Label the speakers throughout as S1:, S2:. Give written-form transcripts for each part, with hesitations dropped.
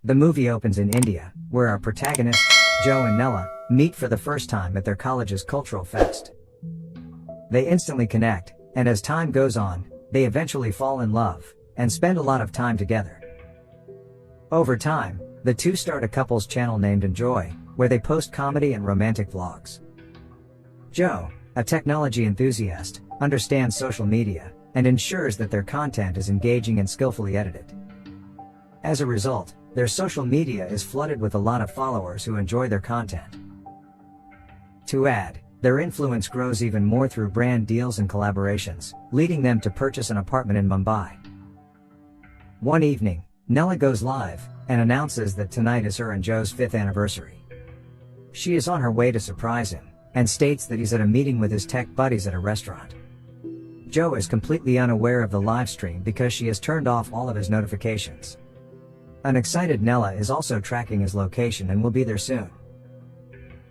S1: The movie opens in India, where our protagonists, Joe and Nella, meet for the first time at their college's cultural fest. They instantly connect, and as time goes on, they eventually fall in love, and spend a lot of time together. Over time, the two start a couples channel named Enjoy, where they post comedy and romantic vlogs. Joe, a technology enthusiast, understands social media, and ensures that their content is engaging and skillfully edited. As a result, their social media is flooded with a lot of followers who enjoy their content. To add, their influence grows even more through brand deals and collaborations, leading them to purchase an apartment in Mumbai. One evening, Nella goes live, and announces that tonight is her and Joe's 5th anniversary. She is on her way to surprise him, and states that he's at a meeting with his tech buddies at a restaurant. Joe is completely unaware of the live stream because she has turned off all of his notifications. An excited Nella is also tracking his location and will be there soon.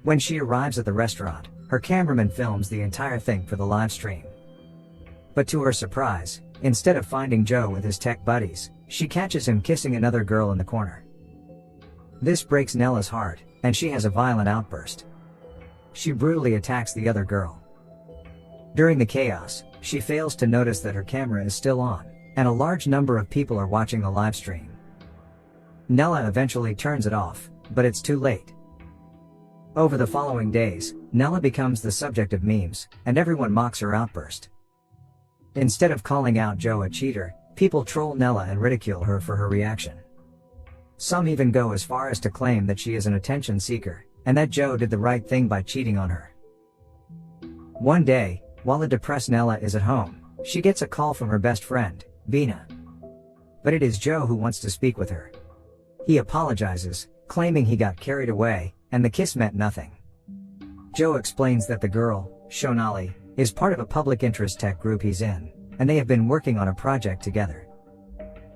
S1: When she arrives at the restaurant, her cameraman films the entire thing for the live stream. But to her surprise, instead of finding Joe with his tech buddies, she catches him kissing another girl in the corner. This breaks Nella's heart, and she has a violent outburst. She brutally attacks the other girl. During the chaos, she fails to notice that her camera is still on, and a large number of people are watching the live stream. Nella eventually turns it off, but it's too late. Over the following days, Nella becomes the subject of memes, and everyone mocks her outburst. Instead of calling out Joe a cheater, people troll Nella and ridicule her for her reaction. Some even go as far as to claim that she is an attention seeker, and that Joe did the right thing by cheating on her. One day, while a depressed Nella is at home, she gets a call from her best friend, Veena. But it is Joe who wants to speak with her. He apologizes, claiming he got carried away, and the kiss meant nothing. Joe explains that the girl, Shonali, is part of a public interest tech group he's in, and they have been working on a project together.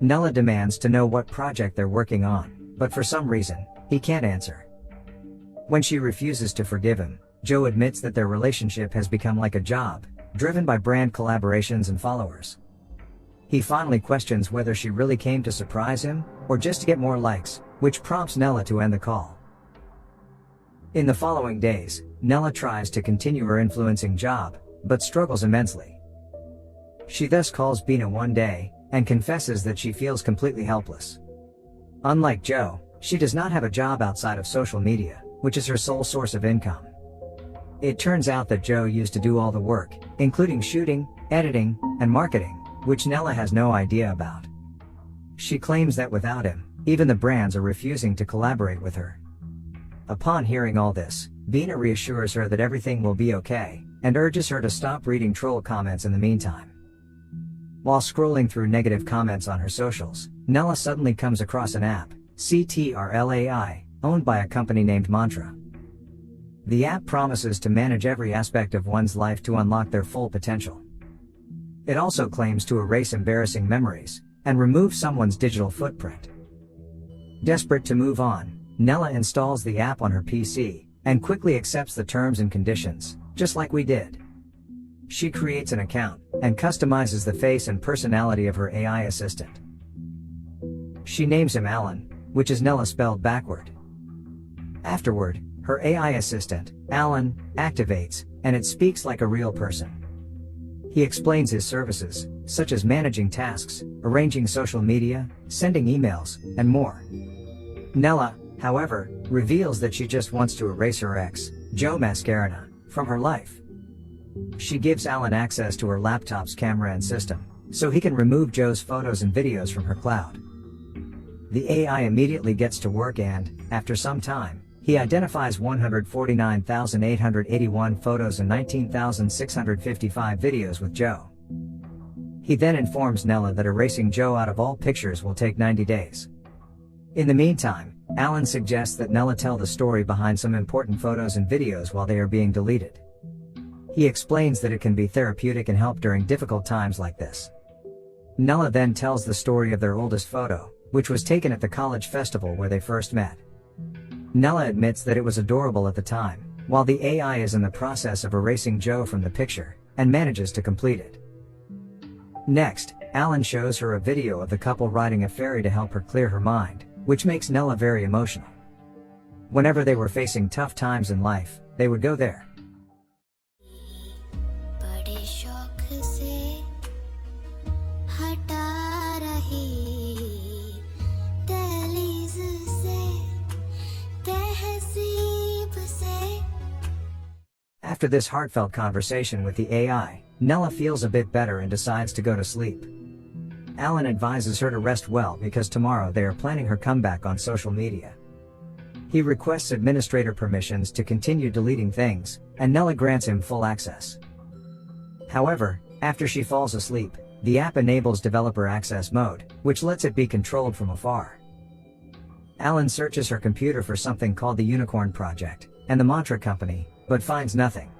S1: Nella demands to know what project they're working on, but for some reason, he can't answer. When she refuses to forgive him, Joe admits that their relationship has become like a job, driven by brand collaborations and followers. He finally questions whether she really came to surprise him, or just to get more likes, which prompts Nella to end the call. In the following days, Nella tries to continue her influencing job, but struggles immensely. She thus calls Bina one day, and confesses that she feels completely helpless. Unlike Joe, she does not have a job outside of social media, which is her sole source of income. It turns out that Joe used to do all the work, including shooting, editing, and marketing, which Nella has no idea about. She claims that without him, even the brands are refusing to collaborate with her. Upon hearing all this, Bina reassures her that everything will be okay, and urges her to stop reading troll comments in the meantime. While scrolling through negative comments on her socials, Nella suddenly comes across an app, CTRL AI, owned by a company named Mantra. The app promises to manage every aspect of one's life to unlock their full potential. It also claims to erase embarrassing memories, and remove someone's digital footprint. Desperate to move on, Nella installs the app on her PC, and quickly accepts the terms and conditions, just like we did. She creates an account, and customizes the face and personality of her AI assistant. She names him Alan, which is Nella spelled backward. Afterward, her AI assistant, Alan, activates, and it speaks like a real person. He explains his services, such as managing tasks, arranging social media, sending emails, and more. Nella, however, reveals that she just wants to erase her ex, Joe Mascarena, from her life. She gives Alan access to her laptop's camera and system, so he can remove Joe's photos and videos from her cloud. The AI immediately gets to work and, after some time, he identifies 149,881 photos and 19,655 videos with Joe. He then informs Nella that erasing Joe out of all pictures will take 90 days. In the meantime, Alan suggests that Nella tell the story behind some important photos and videos while they are being deleted. He explains that it can be therapeutic and help during difficult times like this. Nella then tells the story of their oldest photo, which was taken at the college festival where they first met. Nella admits that it was adorable at the time, while the AI is in the process of erasing Joe from the picture, and manages to complete it. Next, Alan shows her a video of the couple riding a ferry to help her clear her mind, which makes Nella very emotional. Whenever they were facing tough times in life, they would go there. After this heartfelt conversation with the AI, Nella feels a bit better and decides to go to sleep. Alan advises her to rest well because tomorrow they are planning her comeback on social media. He requests administrator permissions to continue deleting things, and Nella grants him full access. However, after she falls asleep, the app enables developer access mode, which lets it be controlled from afar. Alan searches her computer for something called the Unicorn Project, and the Mantra Company, but finds nothing.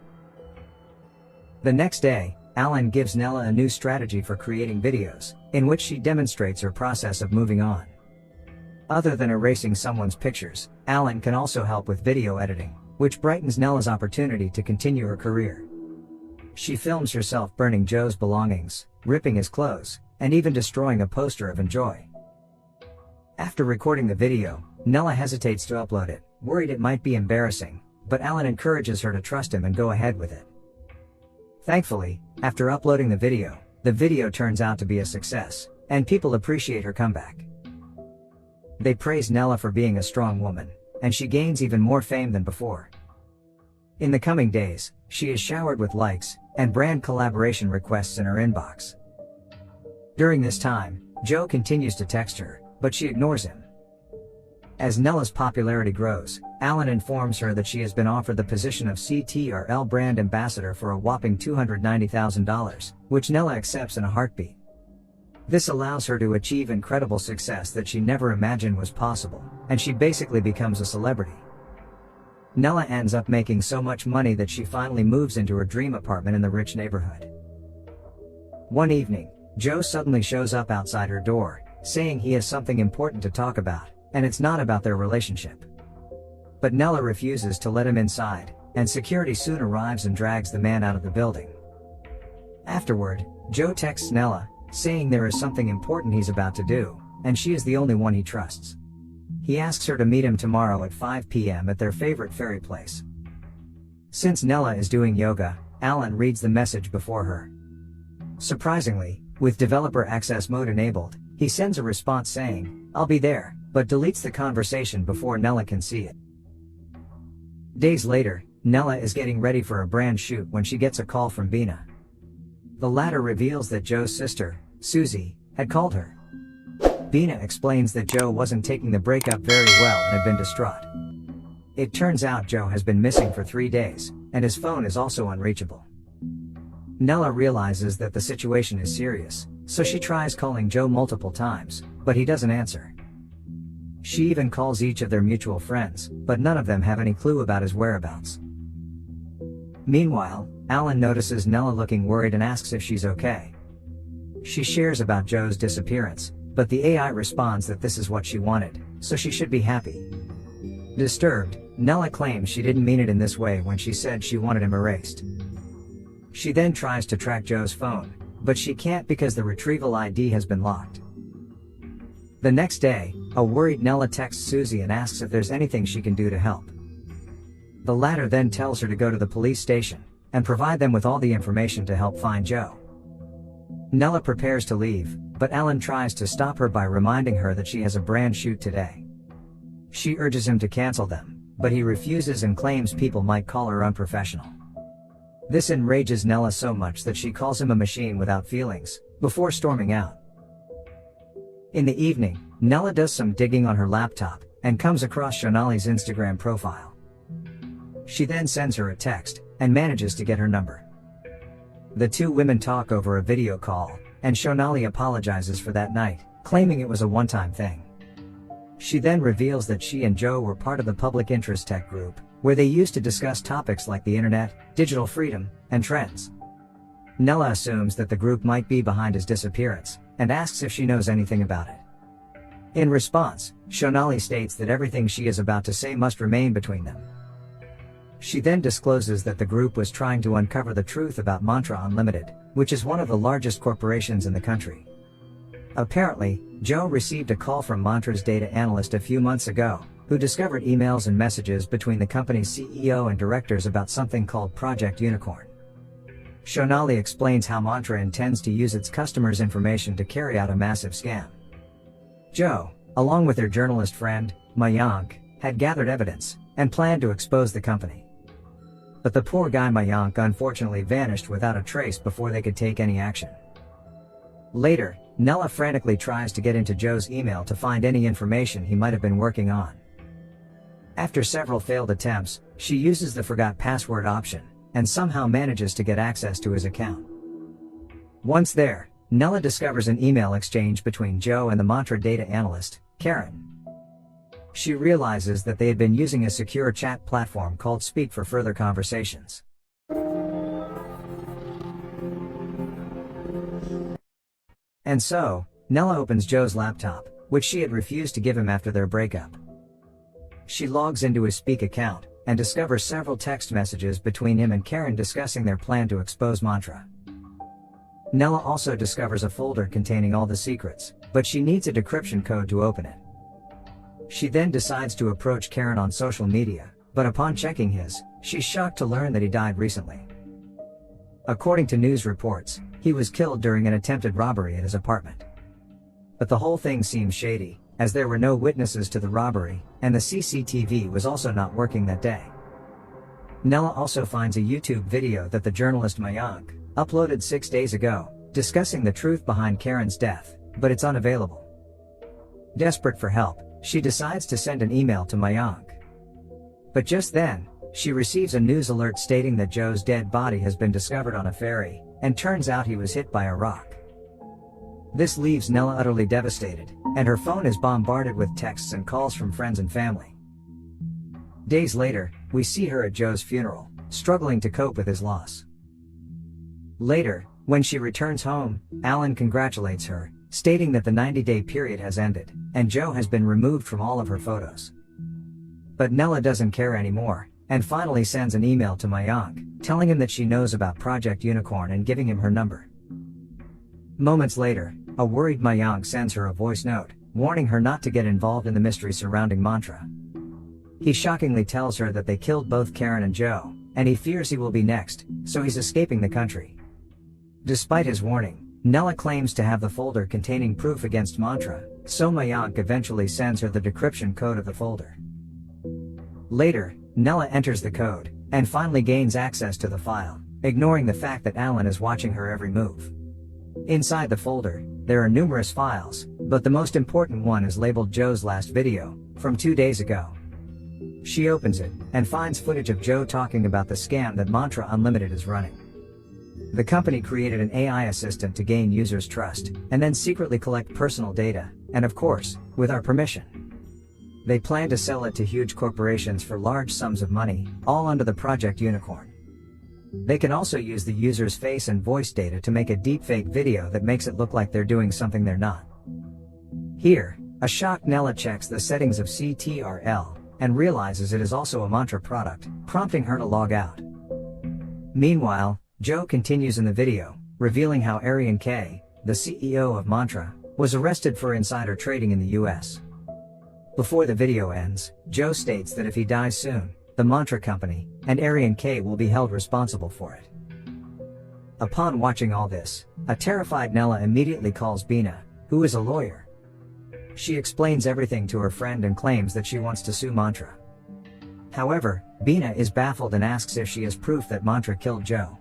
S1: The next day, Alan gives Nella a new strategy for creating videos, in which she demonstrates her process of moving on. Other than erasing someone's pictures, Alan can also help with video editing, which brightens Nella's opportunity to continue her career. She films herself burning Joe's belongings, ripping his clothes, and even destroying a poster of Enjoy. After recording the video, Nella hesitates to upload it, worried it might be embarrassing, but Alan encourages her to trust him and go ahead with it. Thankfully, after uploading the video turns out to be a success, and people appreciate her comeback. They praise Nella for being a strong woman, and she gains even more fame than before. In the coming days, she is showered with likes and brand collaboration requests in her inbox. During this time, Joe continues to text her, but she ignores him. As Nella's popularity grows, Alan informs her that she has been offered the position of CTRL brand ambassador for a whopping $290,000, which Nella accepts in a heartbeat. This allows her to achieve incredible success that she never imagined was possible, and she basically becomes a celebrity. Nella ends up making so much money that she finally moves into her dream apartment in the rich neighborhood. One evening, Joe suddenly shows up outside her door, saying he has something important to talk about, and it's not about their relationship. But Nella refuses to let him inside, and security soon arrives and drags the man out of the building. Afterward, Joe texts Nella, saying there is something important he's about to do, and she is the only one he trusts. He asks her to meet him tomorrow at 5 p.m. at their favorite ferry place. Since Nella is doing yoga, Alan reads the message before her. Surprisingly, with developer access mode enabled, he sends a response saying, "I'll be there," but deletes the conversation before Nella can see it. Days later, Nella is getting ready for a brand shoot when she gets a call from Bina. The latter reveals that Joe's sister, Susie, had called her. Bina explains that Joe wasn't taking the breakup very well and had been distraught. It turns out Joe has been missing for 3 days, and his phone is also unreachable. Nella realizes that the situation is serious, so she tries calling Joe multiple times, but he doesn't answer. She even calls each of their mutual friends, but none of them have any clue about his whereabouts. Meanwhile, Alan notices Nella looking worried and asks if she's okay. She shares about Joe's disappearance, but the AI responds that this is what she wanted, so she should be happy. Disturbed, Nella claims she didn't mean it in this way when she said she wanted him erased. She then tries to track Joe's phone, but she can't because the retrieval ID has been locked. The next day, a worried Nella texts Susie and asks if there's anything she can do to help. The latter then tells her to go to the police station and provide them with all the information to help find Joe. Nella prepares to leave, but Alan tries to stop her by reminding her that she has a brand shoot today. She urges him to cancel them, but he refuses and claims people might call her unprofessional. This enrages Nella so much that she calls him a machine without feelings, before storming out. In the evening, Nella does some digging on her laptop, and comes across Shonali's Instagram profile. She then sends her a text, and manages to get her number. The two women talk over a video call, and Shonali apologizes for that night, claiming it was a one-time thing. She then reveals that she and Joe were part of the public interest tech group, where they used to discuss topics like the internet, digital freedom, and trends. Nella assumes that the group might be behind his disappearance, and asks if she knows anything about it. In response, Shonali states that everything she is about to say must remain between them. She then discloses that the group was trying to uncover the truth about Mantra Unlimited, which is one of the largest corporations in the country. Apparently, Joe received a call from Mantra's data analyst a few months ago, who discovered emails and messages between the company's CEO and directors about something called Project Unicorn. Shonali explains how Mantra intends to use its customers' information to carry out a massive scam. Joe, along with their journalist friend, Mayank, had gathered evidence and planned to expose the company. But the poor guy Mayank unfortunately vanished without a trace before they could take any action. Later, Nella frantically tries to get into Joe's email to find any information he might have been working on. After several failed attempts, she uses the forgot password option and somehow manages to get access to his account. Once there, Nella discovers an email exchange between Joe and the Mantra data analyst, Karen. She realizes that they had been using a secure chat platform called Speak for further conversations. And so, Nella opens Joe's laptop, which she had refused to give him after their breakup. She logs into his Speak account and discovers several text messages between him and Karen discussing their plan to expose Mantra. Nella also discovers a folder containing all the secrets, but she needs a decryption code to open it. She then decides to approach Karen on social media, but upon checking his, she's shocked to learn that he died recently. According to news reports, he was killed during an attempted robbery at his apartment. But the whole thing seems shady, as there were no witnesses to the robbery, and the CCTV was also not working that day. Nella also finds a YouTube video that the journalist Mayank uploaded 6 days ago, discussing the truth behind Karen's death, but it's unavailable. Desperate for help, she decides to send an email to Mayank. But just then, she receives a news alert stating that Joe's dead body has been discovered on a ferry, and turns out he was hit by a rock. This leaves Nella utterly devastated, and her phone is bombarded with texts and calls from friends and family. Days later, we see her at Joe's funeral, struggling to cope with his loss. Later, when she returns home, Alan congratulates her, stating that the 90-day period has ended, and Joe has been removed from all of her photos. But Nella doesn't care anymore, and finally sends an email to Mayank, telling him that she knows about Project Unicorn and giving him her number. Moments later, a worried Mayank sends her a voice note, warning her not to get involved in the mystery surrounding Mantra. He shockingly tells her that they killed both Karen and Joe, and he fears he will be next, so he's escaping the country. Despite his warning, Nella claims to have the folder containing proof against Mantra, so Mayank eventually sends her the decryption code of the folder. Later, Nella enters the code, and finally gains access to the file, ignoring the fact that Alan is watching her every move. Inside the folder, there are numerous files, but the most important one is labeled Joe's last video, from 2 days ago. She opens it, and finds footage of Joe talking about the scam that Mantra Unlimited is running. The company created an AI assistant to gain users' trust, and then secretly collect personal data, and of course, with our permission. They plan to sell it to huge corporations for large sums of money, all under the Project Unicorn. They can also use the user's face and voice data to make a deepfake video that makes it look like they're doing something they're not. Here, a shocked Nella checks the settings of CTRL, and realizes it is also a Mantra product, prompting her to log out. Meanwhile, Joe continues in the video, revealing how Arian K, the CEO of Mantra, was arrested for insider trading in the US. Before the video ends, Joe states that if he dies soon, the Mantra company and Arian K will be held responsible for it. Upon watching all this, a terrified Nella immediately calls Bina, who is a lawyer. She explains everything to her friend and claims that she wants to sue Mantra. However, Bina is baffled and asks if she has proof that Mantra killed Joe.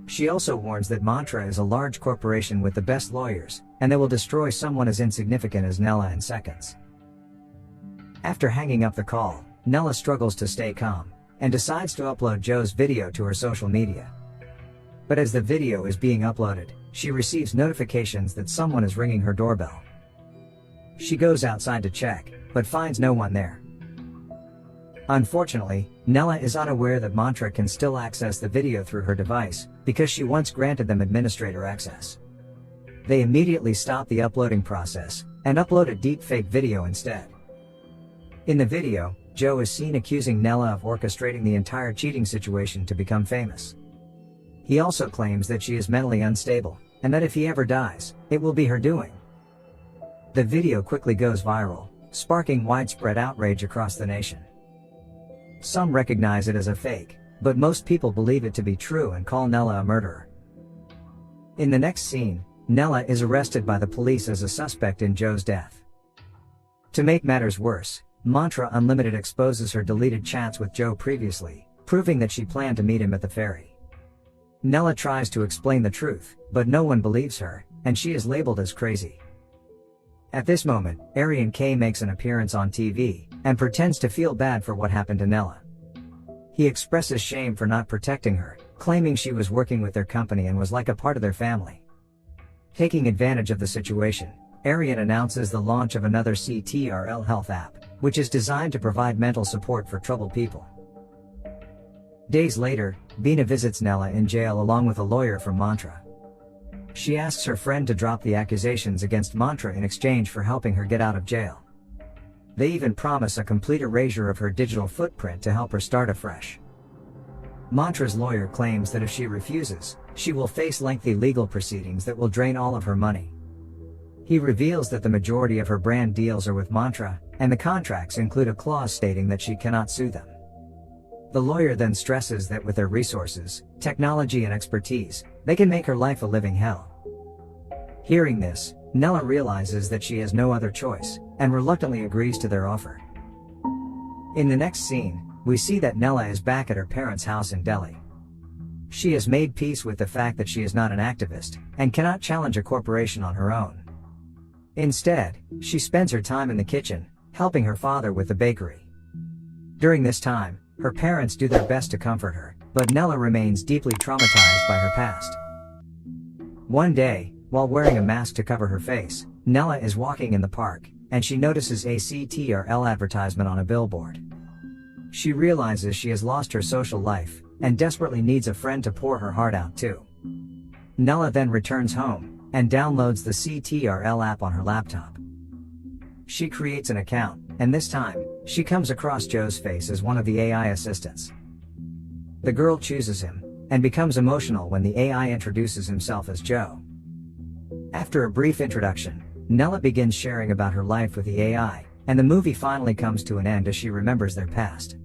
S1: She also warns that Mantra is a large corporation with the best lawyers, and they will destroy someone as insignificant as Nella in seconds. After hanging up the call, Nella struggles to stay calm, and decides to upload Joe's video to her social media. But as the video is being uploaded, she receives notifications that someone is ringing her doorbell. She goes outside to check, but finds no one there. Unfortunately, Nella is unaware that Mantra can still access the video through her device, because she once granted them administrator access. They immediately stop the uploading process, and upload a deepfake video instead. In the video, Joe is seen accusing Nella of orchestrating the entire cheating situation to become famous. He also claims that she is mentally unstable, and that if he ever dies, it will be her doing. The video quickly goes viral, sparking widespread outrage across the nation. Some recognize it as a fake, but most people believe it to be true and call Nella a murderer. In the next scene, Nella is arrested by the police as a suspect in Joe's death. To make matters worse, Mantra Unlimited exposes her deleted chats with Joe previously, proving that she planned to meet him at the ferry. Nella tries to explain the truth, but no one believes her, and she is labeled as crazy. At this moment, Arian K makes an appearance on TV, and pretends to feel bad for what happened to Nella. He expresses shame for not protecting her, claiming she was working with their company and was like a part of their family. Taking advantage of the situation, Arian announces the launch of another CTRL Health app, which is designed to provide mental support for troubled people. Days later, Veena visits Nella in jail along with a lawyer from Mantra. She asks her friend to drop the accusations against Mantra in exchange for helping her get out of jail. They even promise a complete erasure of her digital footprint to help her start afresh. Mantra's lawyer claims that if she refuses, she will face lengthy legal proceedings that will drain all of her money. He reveals that the majority of her brand deals are with Mantra, and the contracts include a clause stating that she cannot sue them. The lawyer then stresses that with their resources, technology and expertise, they can make her life a living hell. Hearing this, Nella realizes that she has no other choice, and reluctantly agrees to their offer. In the next scene, we see that Nella is back at her parents' house in Delhi. She has made peace with the fact that she is not an activist, and cannot challenge a corporation on her own. Instead, she spends her time in the kitchen, helping her father with the bakery. During this time, her parents do their best to comfort her, but Nella remains deeply traumatized by her past. One day, while wearing a mask to cover her face, Nella is walking in the park, and she notices a CTRL advertisement on a billboard. She realizes she has lost her social life, and desperately needs a friend to pour her heart out to. Nella then returns home, and downloads the CTRL app on her laptop. She creates an account, and this time, she comes across Joe's face as one of the AI assistants. The girl chooses him, and becomes emotional when the AI introduces himself as Joe. After a brief introduction, Nella begins sharing about her life with the AI, and the movie finally comes to an end as she remembers their past.